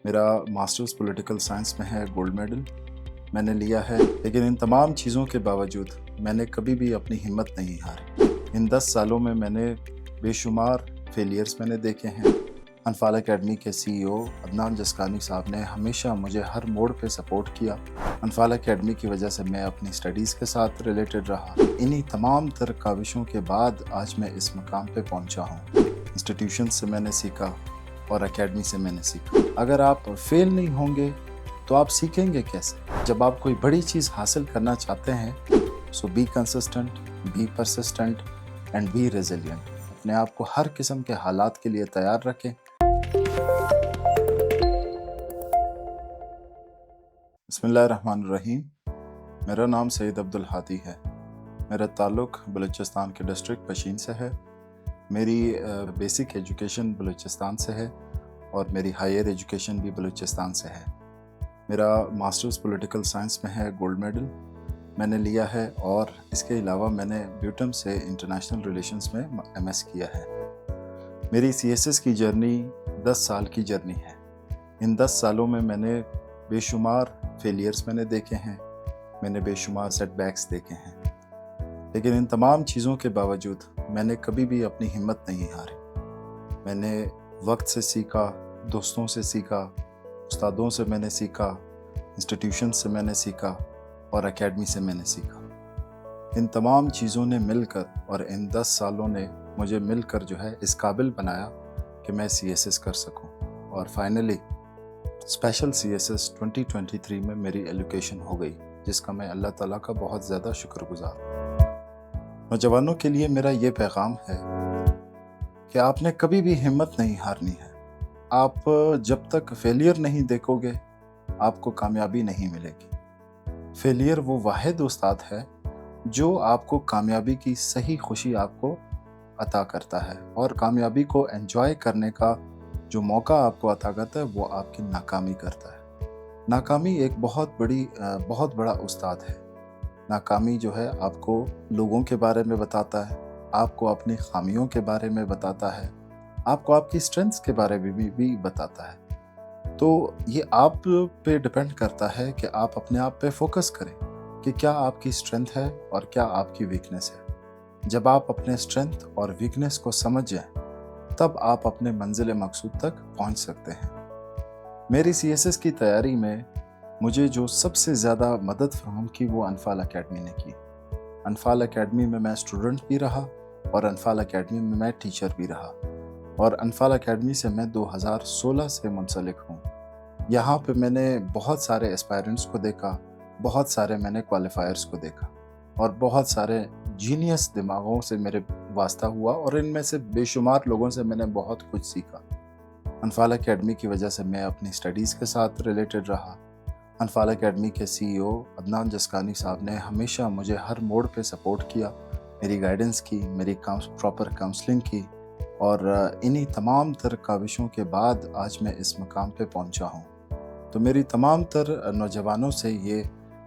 मेरा masters political science में है, गोल्ड मेडल मैंने लिया है। लेकिन इन तमाम चीज़ों के बावजूद मैंने कभी भी अपनी हिम्मत नहीं हारी। इन 10 सालों में मैंने बेशुमार फेलियर्स मैंने देखे हैं। अनफाल एकेडमी के सीईओ अदनान जस्कानी साहब ने हमेशा मुझे हर मोड़ पे सपोर्ट किया। अनफाल एकेडमी की वजह से मैं अपनी स्टडीज़ के साथ रिलेटेड रहा। इन्हीं तमाम तर काविशों के बाद आज मैं इस मकाम पे पहुंचा हूँ। इंस्टीट्यूशन से मैंने सीखा और एकेडमी से मैंने सीखा। अगर आप फेल नहीं होंगे तो आप सीखेंगे कैसे? जब आप कोई बड़ी चीज़ हासिल करना चाहते हैं so be consistent, be persistent and be resilient. अपने आप को हर किस्म के हालात के लिए तैयार रखें। बिस्मिल्लाहिर्रहमानिर्रहीम। मेरा नाम सैयद अब्दुल हादी है। मेरा ताल्लुक़ बलूचिस्तान के डिस्ट्रिक्ट पशीन से है। मेरी बेसिक एजुकेशन बलूचिस्तान से है और मेरी हायर एजुकेशन भी बलूचिस्तान से है। मेरा मास्टर्स पॉलिटिकल साइंस में है, गोल्ड मेडल मैंने लिया है और इसके अलावा मैंने ब्यूटम से इंटरनेशनल रिलेशंस में एमएस किया है। मेरी सीएसएस की जर्नी 10 साल की जर्नी है। इन 10 सालों में मैंने बेशुमार फेलियर्स मैंने देखे हैं, मैंने बेशुमार सेटबैक्स देखे हैं। लेकिन इन तमाम चीज़ों के बावजूद मैंने कभी भी अपनी हिम्मत नहीं हारी। मैंने वक्त से सीखा, दोस्तों से सीखा, उस्तादों से मैंने सीखा, इंस्टीट्यूशन से मैंने सीखा और एकेडमी से मैंने सीखा। इन तमाम चीज़ों ने मिलकर और इन 10 सालों ने मुझे मिलकर जो है इस काबिल बनाया कि मैं सीएसएस कर सकूं। और फाइनली स्पेशल सीएसएस 2023 में मेरी एलोकेशन हो गई, जिसका मैं अल्लाह ताला का बहुत ज़्यादा शुक्रगुजार हूँ। नौजवानों के लिए मेरा ये पैगाम है कि आपने कभी भी हिम्मत नहीं हारनी है। आप जब तक फेलियर नहीं देखोगे आपको कामयाबी नहीं मिलेगी। फेलियर वो वाहिद उस्ताद है जो आपको कामयाबी की सही खुशी आपको अता करता है और कामयाबी को एंजॉय करने का जो मौका आपको अता करता है वो आपकी नाकामी करता है। नाकामी एक बहुत बड़ा उस्ताद है। नाकामी जो है आपको लोगों के बारे में बताता है, आपको अपनी खामियों के बारे में बताता है, आपको आपकी स्ट्रेंथ्स के बारे में भी बताता है। तो ये आप पे डिपेंड करता है कि आप अपने आप पे फोकस करें कि क्या आपकी स्ट्रेंथ है और क्या आपकी वीकनेस है। जब आप अपने स्ट्रेंथ और वीकनेस को समझ जाएं तब आप अपने मंजिल मकसूद तक पहुंच सकते हैं। मेरी सीएसएस की तैयारी में मुझे जो सबसे ज़्यादा मदद फराहम की वो अनफाल एकेडमी ने की। अनफाल एकेडमी में मैं स्टूडेंट भी रहा और अनफाल एकेडमी में मैं टीचर भी रहा और अनफाल एकेडमी से मैं 2016 से मुंसलिक हूँ। यहाँ पे मैंने बहुत सारे एस्पायरेंट्स को देखा, बहुत सारे मैंने क्वालिफायर्स को देखा और बहुत सारे जीनियस दिमागों से मेरे वास्ता हुआ और इनमें से बेशुमार लोगों से मैंने बहुत कुछ सीखा। अनफाल एकेडमी की वजह से मैं अपनी स्टडीज़ के साथ रिलेटेड रहा। अनफाल एकेडमी के सीईओ अदनान जस्कानी साहब ने हमेशा मुझे हर मोड़ पे सपोर्ट किया, मेरी गाइडेंस की, मेरी प्रॉपर काउंसलिंग की और इन्हीं तमाम तर काविशों के बाद आज मैं इस मकाम पे पहुंचा हूं। तो मेरी तमाम तर नौजवानों से ये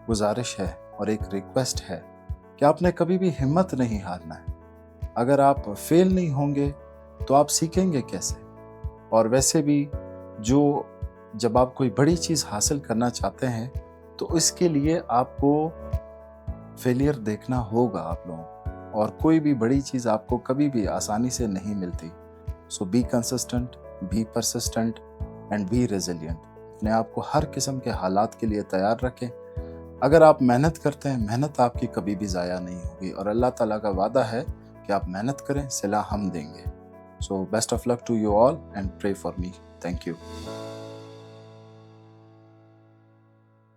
गुजारिश है और एक रिक्वेस्ट है कि आपने कभी भी हिम्मत नहीं हारना है। अगर आप फेल नहीं होंगे तो आप सीखेंगे कैसे? और वैसे भी जब आप कोई बड़ी चीज़ हासिल करना चाहते हैं तो इसके लिए आपको फेलियर देखना होगा आप लोगों को, और कोई भी बड़ी चीज़ आपको कभी भी आसानी से नहीं मिलती। So be consistent, be persistent and be resilient. अपने आप को हर किस्म के हालात के लिए तैयार रखें। अगर आप मेहनत करते हैं, मेहनत आपकी कभी भी ज़ाया नहीं होगी और अल्लाह ताला का वादा है कि आप मेहनत करें, सिला हम देंगे। So best of luck to you all and pray for me. Thank you.